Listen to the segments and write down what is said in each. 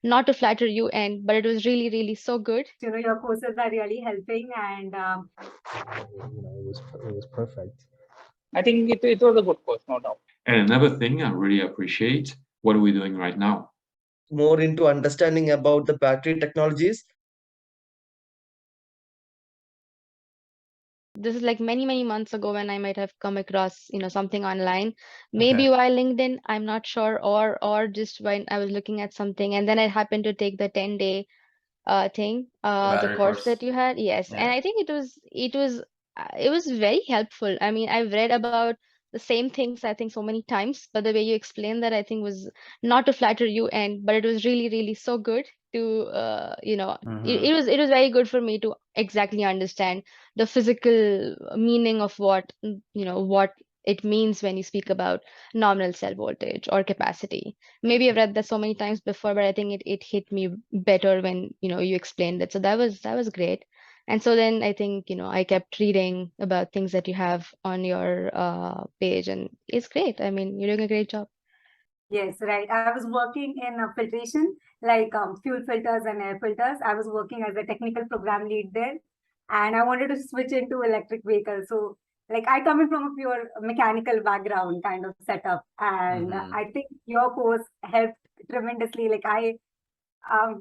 not to flatter you, and but it was really, really so good. Your courses are really helping, and it was perfect. I think it was a good course, no doubt. And another thing I really appreciate, what are we doing right now? More into understanding about the battery technologies. This is like many, many months ago when I might have come across, something online, maybe while LinkedIn, I'm not sure, or just when I was looking at something, and then I happened to take the 10-day thing, the Battery course that course. you had. Yes, and Yeah. I think it was very helpful. I mean, I've read about the same things, I think, so many times, but the way you explained that, I think, was not to flatter you, and but it was really, really so good to Mm-hmm. it was very good for me to exactly understand the physical meaning of what it means when you speak about nominal cell voltage or capacity. Maybe I've read that so many times before, but I think it hit me better when you explained it. So that was great. And so then I think I kept reading about things that you have on your page, and it's great. I mean, you're doing a great job. yes, right. I was working in filtration, like fuel filters and air filters. I was working as a technical program lead there, and I wanted to switch into electric vehicles. So, like, I come in from a pure mechanical background kind of setup, and Mm-hmm. I think your course helped tremendously. Like, I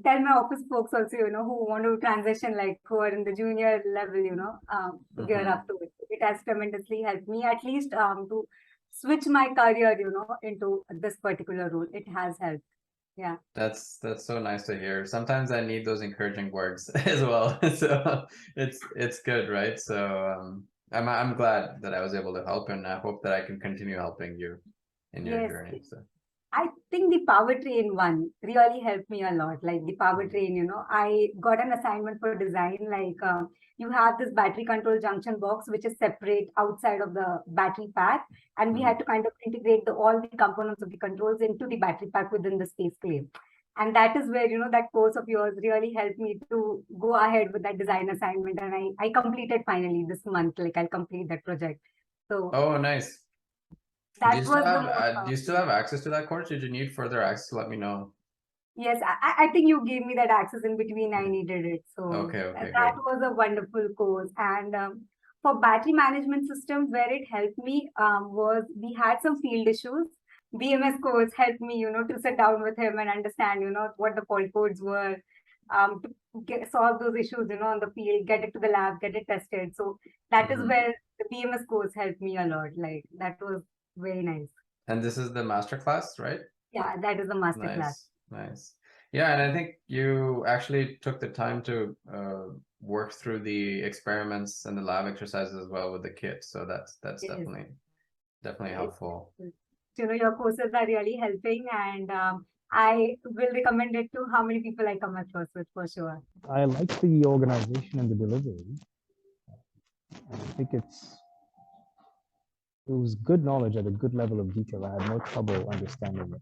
tell my office folks also, who want to transition, like who are in the junior level, to gear Mm-hmm. up to it. It has tremendously helped me, at least to switch my career, into this particular role. It has helped. Yeah. That's so nice to hear. Sometimes I need those encouraging words as well. So it's good, right? So I'm glad that I was able to help, and I hope that I can continue helping you in your Yes. journey. So I think the powertrain one really helped me a lot. Like the powertrain, I got an assignment for design. Like you have this battery control junction box, which is separate outside of the battery pack, and we Mhm. had to kind of integrate all the components of the controls into the battery pack within the space claim. And that is where that course of yours really helped me to go ahead with that design assignment, and I completed finally this month. Like I'll complete that project. So Oh, nice. Do that you still was the have most. do you still have access to that course? Did you need further access? Let me know. Yes, I think you gave me that access in between. I Okay. needed it. So Okay, that good. was a wonderful course. And for battery management systems, where it helped me was we had some field issues. BMS course helped me, to sit down with him and understand, what the fault codes were, solve those issues, on the field, get it to the lab, get it tested. So that is Mm-hmm. where the BMS course helped me a lot. Like that was very nice. And this is the master class, right? Yeah, that is the master class. Nice. Yeah, and I think you actually took the time to work through the experiments and the lab exercises as well with the kit. So that's Yes. definitely helpful. Your courses are really helping, and I will recommend it to how many people I come across with for sure. I like the organization and the delivery. I think it was good knowledge at a good level of detail. I had no trouble understanding it.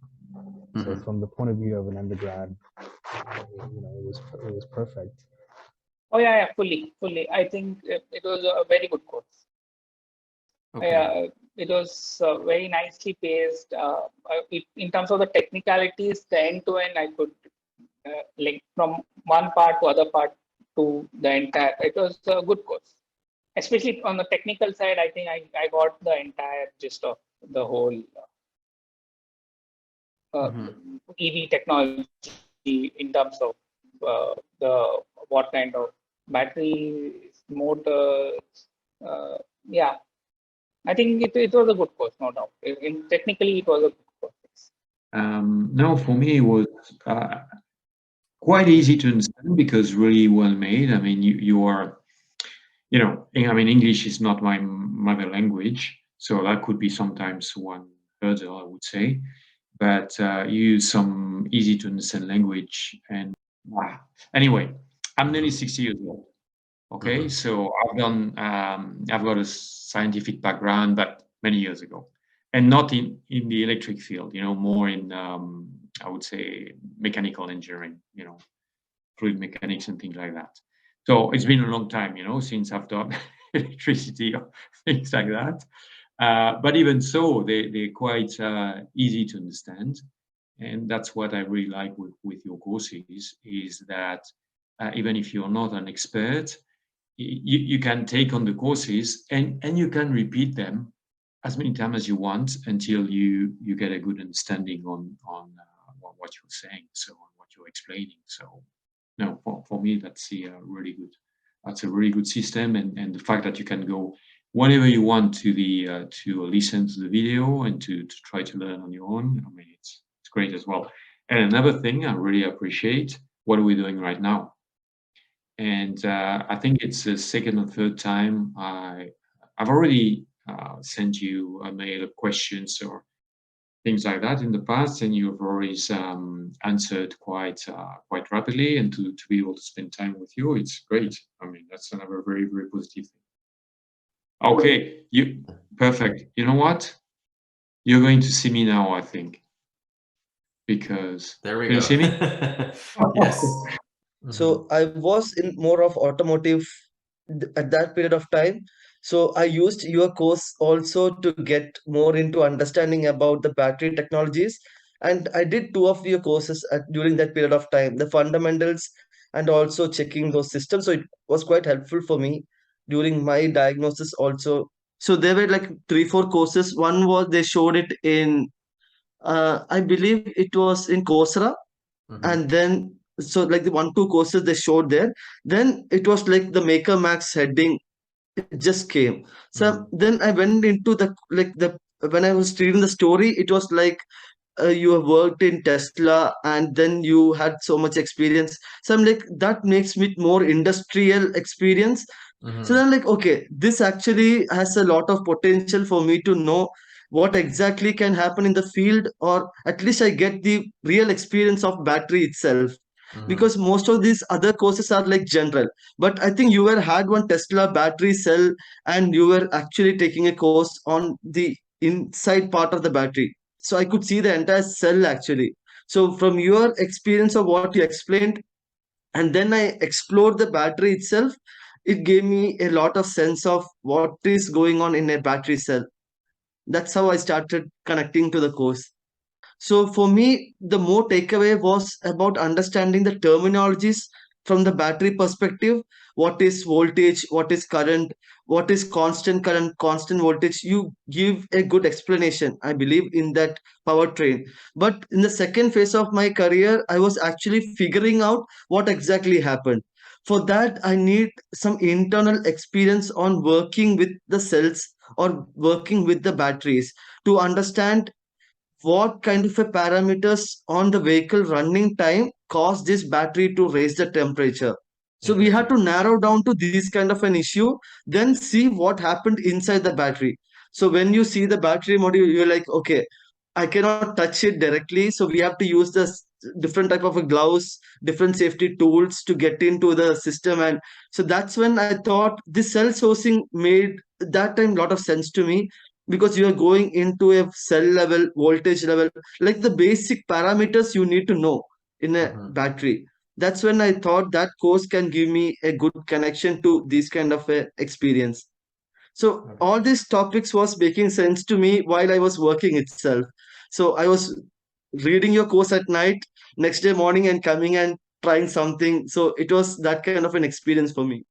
So Mhm. from the point of view of an undergrad, it was perfect. Oh yeah, fully. I think it was a very good course. Okay. It was very nicely paced. In terms of the technicalities, the end to end, I could link from one part to other part to the entire. It was a good course, especially on the technical side. I think I got the entire gist of the whole Mhm. EV technology in terms of the what kind of batteries, motors. Yeah, I think it was a good course, no doubt. Technically, it was a good course. No, for me, it was quite easy to understand because really well made. I mean, you are, I mean, English is not my mother language, so that could be sometimes one hurdle, I would say. But you use some easy to understand language, and anyway, I'm nearly 60 years old. Okay, Mhm. so I've got a scientific background, but many years ago, and not in the electric field. More in I would say mechanical engineering. Fluid mechanics and things like that. So it's been a long time, since I've done electricity or things like that. But even so, they're quite easy to understand. And that's what I really like with your courses, is that even if you're not an expert, you can take on the courses and you can repeat them as many times as you want until you get a good understanding on what you're saying, so on what you're explaining. So no, for me that's a really good system, and the fact that you can go whenever you want to the to listen to the video and to try to learn on your own. I mean, it's great as well. And another thing I really appreciate, what are we doing right now? And I think it's the second or third time I've already sent you a mail of questions or things like that in the past, and you've always answered quite rapidly. And to be able to spend time with you, it's great. I mean, that's another very, very positive thing. Okay, you perfect. You know what? You're going to see me now, I think, because There we can you go. see me? Yes. So I was in more of automotive at that period of time. So I used your course also to get more into understanding about the battery technologies. And I did two of your courses during that period of time, the fundamentals and also checking those systems. So it was quite helpful for me during my diagnosis also. So there were like three, four courses. One was they showed it in, I believe it was in Coursera, Mhm. and then so like the one two courses they showed there, then it was like the Makermax heading, it just came. So Mhm. then I went into the like the when I was reading the story, it was like you have worked in Tesla and then you had so much experience. So I'm like, that makes me more industrial experience. So Mhm. then, like, okay, this actually has a lot of potential for me to know what exactly can happen in the field, or at least I get the real experience of battery itself. Mhm. Because most of these other courses are like general, but I think you were had one Tesla battery cell, and you were actually taking a course on the inside part of the battery, so I could see the entire cell actually. So from your experience of what you explained, and then I explored the battery itself, it gave me a lot of sense of what is going on in a battery cell. That's how I started connecting to the course. So for me, the more takeaway was about understanding the terminologies from the battery perspective. What is voltage? What is current? What is constant current, constant voltage? You give a good explanation, I believe, in that powertrain. But in the second phase of my career, I was actually figuring out what exactly happened. For that, I need some internal experience on working with the cells or working with the batteries to understand what kind of a parameters on the vehicle running time cause this battery to raise the temperature. So we had Interesting. to narrow down to this kind of an issue, then see what happened inside the battery. So when you see the battery module, you're like, okay, I cannot touch it directly, so we have to use this different type of a gloves, different safety tools to get into the system. And so that's when I thought this cell sourcing made that time a lot of sense to me, because you are going into a cell level, voltage level, like the basic parameters you need to know in a Mhm. battery. That's when I thought that course can give me a good connection to this kind of a experience. So Okay. all these topics was making sense to me while I was working itself. So I was reading your course at night, next day morning and coming and trying something. So it was that kind of an experience for me.